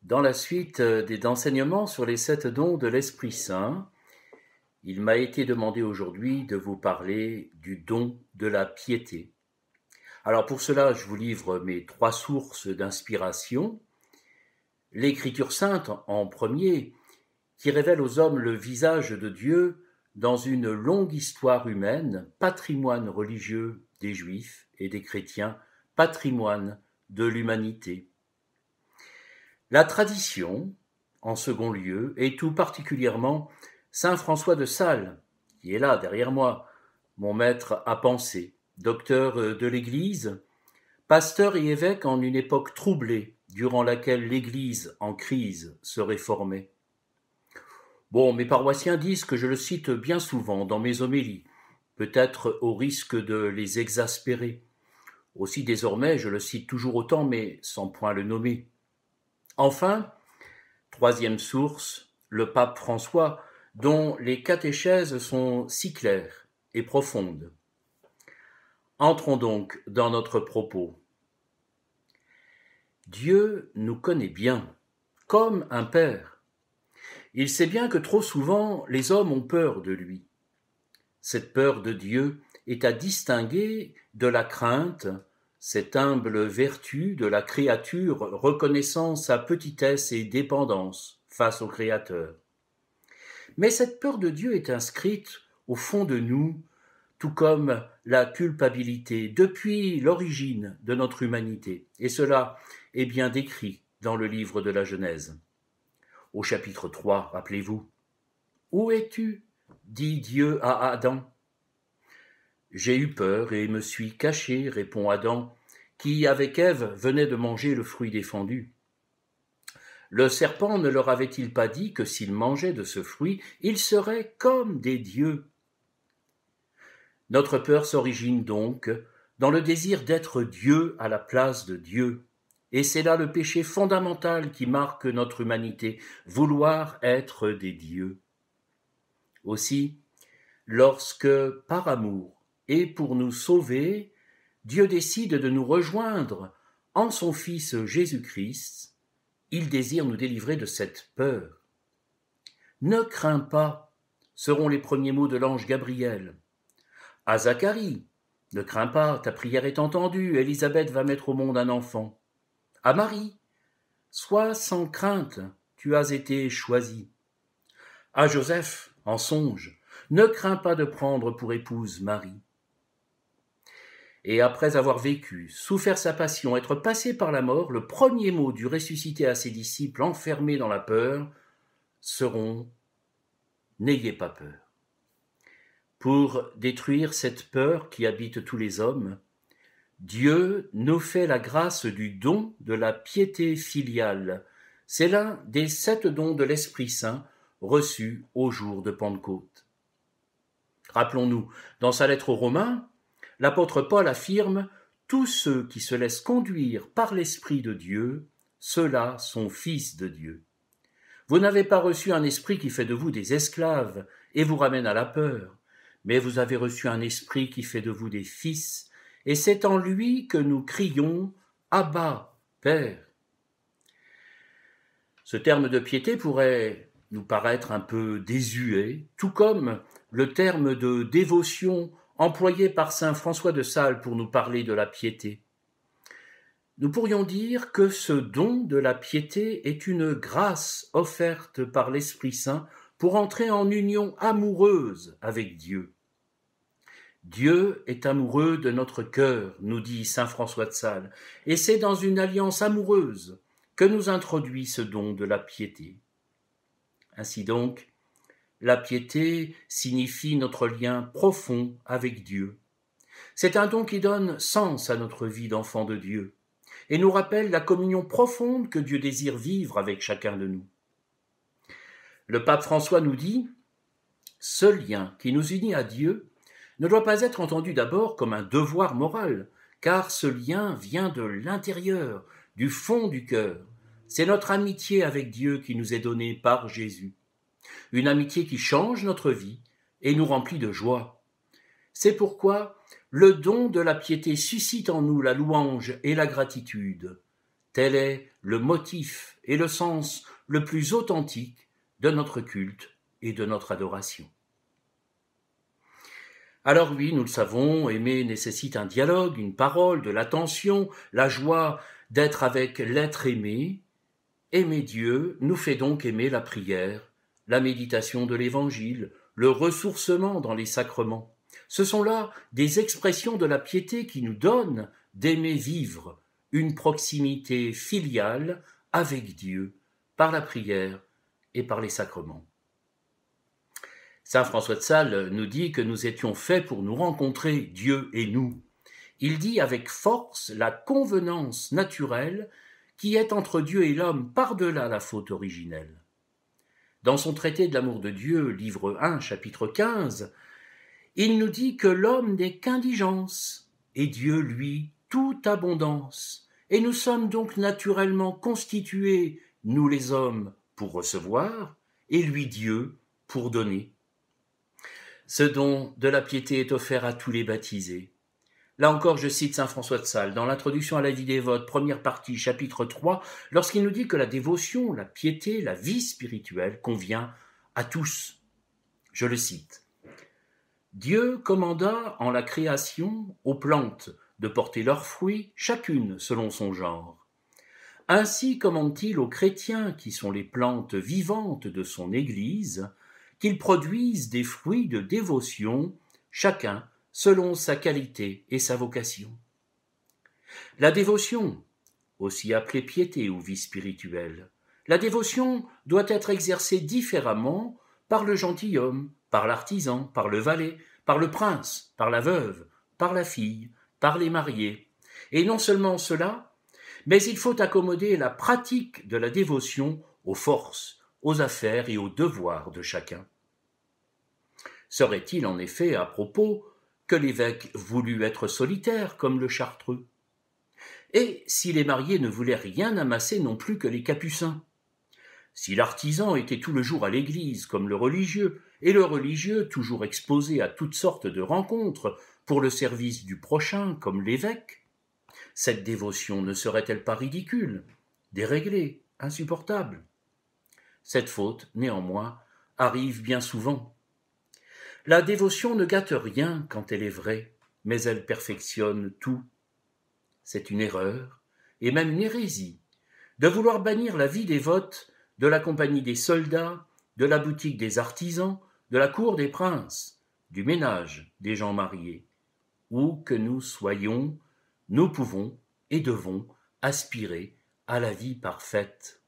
Dans la suite des enseignements sur les 7 dons de l'Esprit Saint, il m'a été demandé aujourd'hui de vous parler du don de la piété. Alors pour cela, je vous livre mes 3 sources d'inspiration. L'Écriture sainte en premier, qui révèle aux hommes le visage de Dieu dans une longue histoire humaine, patrimoine religieux des Juifs et des chrétiens, patrimoine de l'humanité. La tradition, en second lieu, et tout particulièrement saint François de Sales, qui est là derrière moi, mon maître à penser, docteur de l'Église, pasteur et évêque en une époque troublée, durant laquelle l'Église en crise se réformait. Bon, mes paroissiens disent que je le cite bien souvent dans mes homélies, peut-être au risque de les exaspérer. Aussi désormais, je le cite toujours autant, mais sans point le nommer. Enfin, troisième source, le pape François, dont les catéchèses sont si claires et profondes. Entrons donc dans notre propos. Dieu nous connaît bien, comme un père. Il sait bien que trop souvent, les hommes ont peur de lui. Cette peur de Dieu est à distinguer de la crainte, cette humble vertu de la créature reconnaissant sa petitesse et dépendance face au Créateur. Mais cette peur de Dieu est inscrite au fond de nous, tout comme la culpabilité, depuis l'origine de notre humanité. Et cela est bien décrit dans le livre de la Genèse. Au chapitre 3, rappelez-vous. « Où es-tu » dit Dieu à Adam. « J'ai eu peur et me suis caché » répond Adam, qui, avec Ève, venait de manger le fruit défendu. Le serpent ne leur avait-il pas dit que s'ils mangeaient de ce fruit, ils seraient comme des dieux ? Notre peur s'origine donc dans le désir d'être Dieu à la place de Dieu. Et c'est là le péché fondamental qui marque notre humanité, vouloir être des dieux. Aussi, lorsque, par amour et pour nous sauver, Dieu décide de nous rejoindre en son Fils Jésus-Christ, il désire nous délivrer de cette peur. « Ne crains pas » seront les premiers mots de l'ange Gabriel. À Zacharie, « Ne crains pas, ta prière est entendue, Élisabeth va mettre au monde un enfant. » À Marie, « Sois sans crainte, tu as été choisie. » À Joseph, en songe, « Ne crains pas de prendre pour épouse Marie. » Et après avoir vécu, souffert sa passion, être passé par la mort, le premier mot du ressuscité à ses disciples enfermés dans la peur seront « N'ayez pas peur ». Pour détruire cette peur qui habite tous les hommes, Dieu nous fait la grâce du don de la piété filiale. C'est l'un des 7 dons de l'Esprit Saint reçus au jour de Pentecôte. Rappelons-nous, dans sa lettre aux Romains, l'apôtre Paul affirme « Tous ceux qui se laissent conduire par l'Esprit de Dieu, ceux-là sont fils de Dieu. Vous n'avez pas reçu un esprit qui fait de vous des esclaves et vous ramène à la peur, mais vous avez reçu un esprit qui fait de vous des fils, et c'est en lui que nous crions « Abba, Père ». Ce terme de piété pourrait nous paraître un peu désuet, tout comme le terme de dévotion employé par saint François de Sales pour nous parler de la piété. Nous pourrions dire que ce don de la piété est une grâce offerte par l'Esprit Saint pour entrer en union amoureuse avec Dieu. Dieu est amoureux de notre cœur, nous dit saint François de Sales, et c'est dans une alliance amoureuse que nous introduit ce don de la piété. Ainsi donc, la piété signifie notre lien profond avec Dieu. C'est un don qui donne sens à notre vie d'enfant de Dieu et nous rappelle la communion profonde que Dieu désire vivre avec chacun de nous. Le pape François nous dit « Ce lien qui nous unit à Dieu ne doit pas être entendu d'abord comme un devoir moral, car ce lien vient de l'intérieur, du fond du cœur. C'est notre amitié avec Dieu qui nous est donnée par Jésus. Une amitié qui change notre vie et nous remplit de joie. C'est pourquoi le don de la piété suscite en nous la louange et la gratitude. Tel est le motif et le sens le plus authentique de notre culte et de notre adoration. Alors oui, nous le savons, aimer nécessite un dialogue, une parole, de l'attention, la joie d'être avec l'être aimé. Aimer Dieu nous fait donc aimer la prière, la méditation de l'Évangile, le ressourcement dans les sacrements. Ce sont là des expressions de la piété qui nous donnent d'aimer vivre une proximité filiale avec Dieu par la prière et par les sacrements. Saint François de Sales nous dit que nous étions faits pour nous rencontrer, Dieu et nous. Il dit avec force la convenance naturelle qui est entre Dieu et l'homme par-delà la faute originelle. Dans son traité de l'amour de Dieu, livre 1, chapitre 15, il nous dit que l'homme n'est qu'indigence, et Dieu, lui, toute abondance. Et nous sommes donc naturellement constitués, nous les hommes, pour recevoir, et lui, Dieu, pour donner. Ce don de la piété est offert à tous les baptisés. Là encore, je cite saint François de Sales, dans l'introduction à la vie dévote, première partie, chapitre 3, lorsqu'il nous dit que la dévotion, la piété, la vie spirituelle convient à tous. Je le cite. Dieu commanda en la création aux plantes de porter leurs fruits, chacune selon son genre. Ainsi commande-t-il aux chrétiens, qui sont les plantes vivantes de son Église, qu'ils produisent des fruits de dévotion, chacun selon sa qualité et sa vocation. La dévotion, aussi appelée piété ou vie spirituelle, la dévotion doit être exercée différemment par le gentilhomme, par l'artisan, par le valet, par le prince, par la veuve, par la fille, par les mariés. Et non seulement cela, mais il faut accommoder la pratique de la dévotion aux forces, aux affaires et aux devoirs de chacun. Serait-il en effet à propos que l'évêque voulut être solitaire comme le chartreux? Et si les mariés ne voulaient rien amasser non plus que les capucins? Si l'artisan était tout le jour à l'église comme le religieux, et le religieux toujours exposé à toutes sortes de rencontres pour le service du prochain comme l'évêque, cette dévotion ne serait-elle pas ridicule, déréglée, insupportable? Cette faute, néanmoins, arrive bien souvent. La dévotion ne gâte rien quand elle est vraie, mais elle perfectionne tout. C'est une erreur, et même une hérésie, de vouloir bannir la vie dévote de la compagnie des soldats, de la boutique des artisans, de la cour des princes, du ménage des gens mariés. Où que nous soyons, nous pouvons et devons aspirer à la vie parfaite.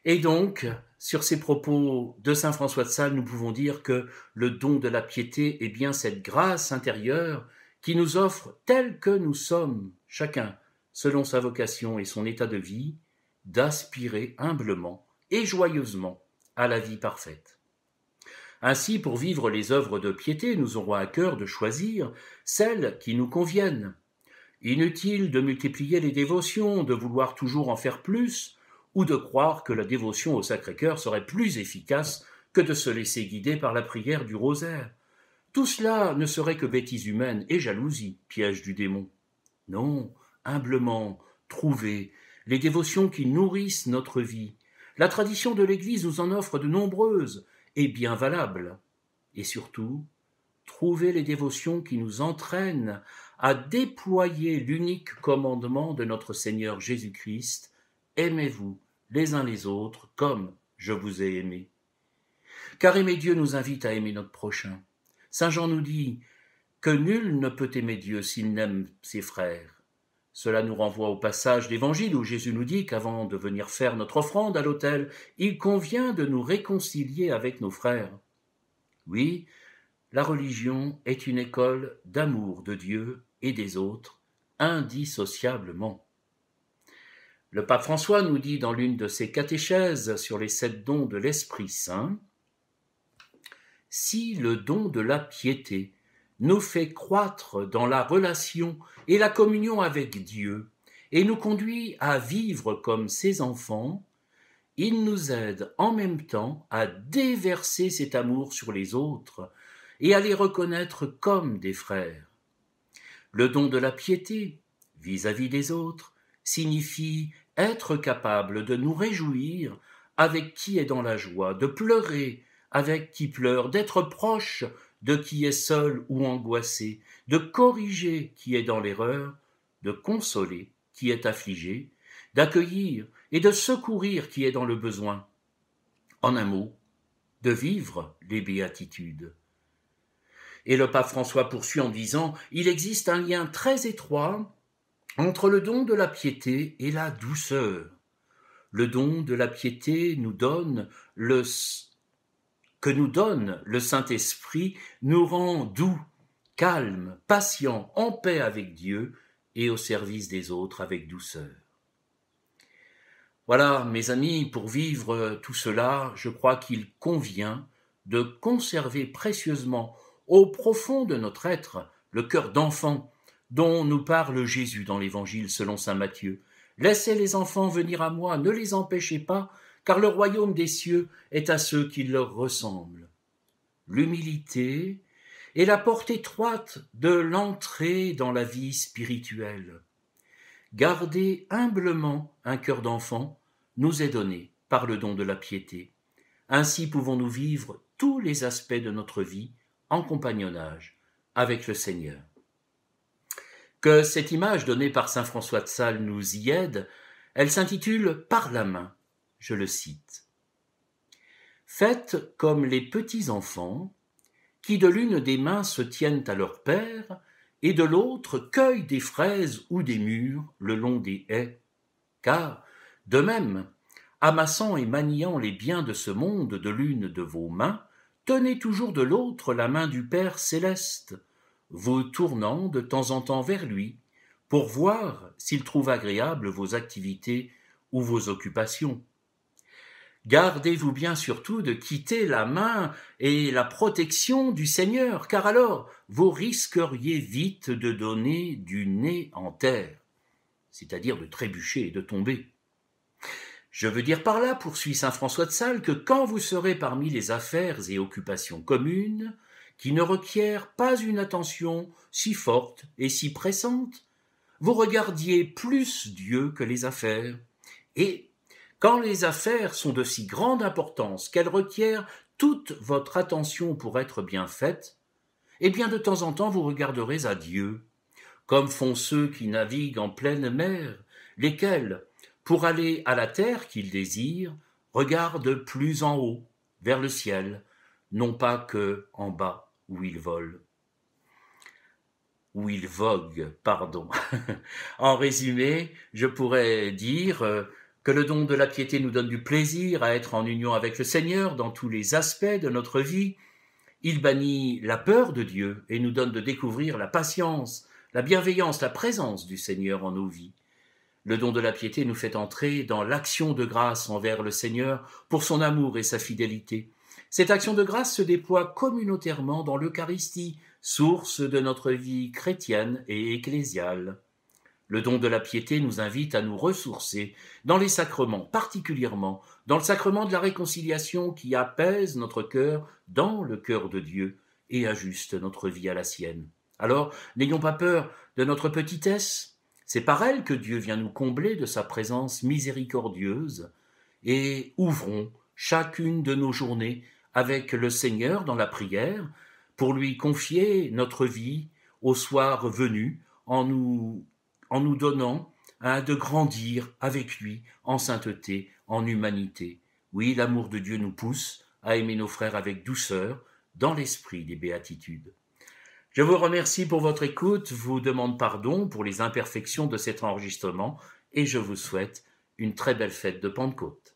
Et donc, sur ces propos de saint François de Sales, nous pouvons dire que le don de la piété est bien cette grâce intérieure qui nous offre, tel que nous sommes, chacun, selon sa vocation et son état de vie, d'aspirer humblement et joyeusement à la vie parfaite. Ainsi, pour vivre les œuvres de piété, nous aurons à cœur de choisir celles qui nous conviennent. Inutile de multiplier les dévotions, de vouloir toujours en faire plus, ou de croire que la dévotion au Sacré-Cœur serait plus efficace que de se laisser guider par la prière du rosaire. Tout cela ne serait que bêtise humaine et jalousie, piège du démon. Non, humblement, trouver les dévotions qui nourrissent notre vie. La tradition de l'Église nous en offre de nombreuses et bien valables. Et surtout, trouver les dévotions qui nous entraînent à déployer l'unique commandement de notre Seigneur Jésus-Christ. Aimez-vous les uns les autres comme je vous ai aimé. Car aimer Dieu nous invite à aimer notre prochain. Saint Jean nous dit que nul ne peut aimer Dieu s'il n'aime ses frères. Cela nous renvoie au passage d'Évangile où Jésus nous dit qu'avant de venir faire notre offrande à l'autel, il convient de nous réconcilier avec nos frères. Oui, la religion est une école d'amour de Dieu et des autres, indissociablement. Le pape François nous dit dans l'une de ses catéchèses sur les 7 dons de l'Esprit Saint, « Si le don de la piété nous fait croître dans la relation et la communion avec Dieu et nous conduit à vivre comme ses enfants, il nous aide en même temps à déverser cet amour sur les autres et à les reconnaître comme des frères. Le don de la piété vis-à-vis des autres signifie être capable de nous réjouir avec qui est dans la joie, de pleurer avec qui pleure, d'être proche de qui est seul ou angoissé, de corriger qui est dans l'erreur, de consoler qui est affligé, d'accueillir et de secourir qui est dans le besoin. En un mot, de vivre les béatitudes. Et le pape François poursuit en disant « Il existe un lien très étroit entre le don de la piété et la douceur. Le don de la piété que nous donne le Saint-Esprit nous rend doux, calmes, patients, en paix avec Dieu et au service des autres avec douceur. » Voilà, mes amis, pour vivre tout cela, je crois qu'il convient de conserver précieusement au profond de notre être le cœur d'enfant dont nous parle Jésus dans l'Évangile selon saint Matthieu. « Laissez les enfants venir à moi, ne les empêchez pas, car le royaume des cieux est à ceux qui leur ressemblent. » L'humilité est la porte étroite de l'entrée dans la vie spirituelle. Garder humblement un cœur d'enfant nous est donné par le don de la piété. Ainsi pouvons-nous vivre tous les aspects de notre vie en compagnonnage avec le Seigneur. Que cette image donnée par saint François de Sales nous y aide, elle s'intitule « Par la main », je le cite. « Faites comme les petits enfants qui de l'une des mains se tiennent à leur père et de l'autre cueillent des fraises ou des mûres le long des haies. Car, de même, amassant et maniant les biens de ce monde de l'une de vos mains, tenez toujours de l'autre la main du Père céleste, vous tournant de temps en temps vers lui, pour voir s'il trouve agréable vos activités ou vos occupations. Gardez-vous bien surtout de quitter la main et la protection du Seigneur, car alors vous risqueriez vite de donner du nez en terre, c'est-à-dire de trébucher et de tomber. Je veux dire par là, poursuit saint François de Sales, que quand vous serez parmi les affaires et occupations communes, qui ne requièrent pas une attention si forte et si pressante, vous regardiez plus Dieu que les affaires, et quand les affaires sont de si grande importance qu'elles requièrent toute votre attention pour être bien faites, eh bien de temps en temps vous regarderez à Dieu, comme font ceux qui naviguent en pleine mer, lesquels, pour aller à la terre qu'ils désirent, regardent plus en haut, vers le ciel, non pas que en bas où ils volent. Où ils voguent, pardon. En résumé, je pourrais dire que le don de la piété nous donne du plaisir à être en union avec le Seigneur dans tous les aspects de notre vie. Il bannit la peur de Dieu et nous donne de découvrir la patience, la bienveillance, la présence du Seigneur en nos vies. Le don de la piété nous fait entrer dans l'action de grâce envers le Seigneur pour son amour et sa fidélité. Cette action de grâce se déploie communautairement dans l'Eucharistie, source de notre vie chrétienne et ecclésiale. Le don de la piété nous invite à nous ressourcer dans les sacrements, particulièrement dans le sacrement de la réconciliation qui apaise notre cœur dans le cœur de Dieu et ajuste notre vie à la sienne. Alors, n'ayons pas peur de notre petitesse, c'est par elle que Dieu vient nous combler de sa présence miséricordieuse et ouvrons chacune de nos journées avec le Seigneur dans la prière pour lui confier notre vie au soir venu en nous donnant de grandir avec lui en sainteté, en humanité. Oui, l'amour de Dieu nous pousse à aimer nos frères avec douceur dans l'esprit des béatitudes. Je vous remercie pour votre écoute, vous demande pardon pour les imperfections de cet enregistrement et je vous souhaite une très belle fête de Pentecôte.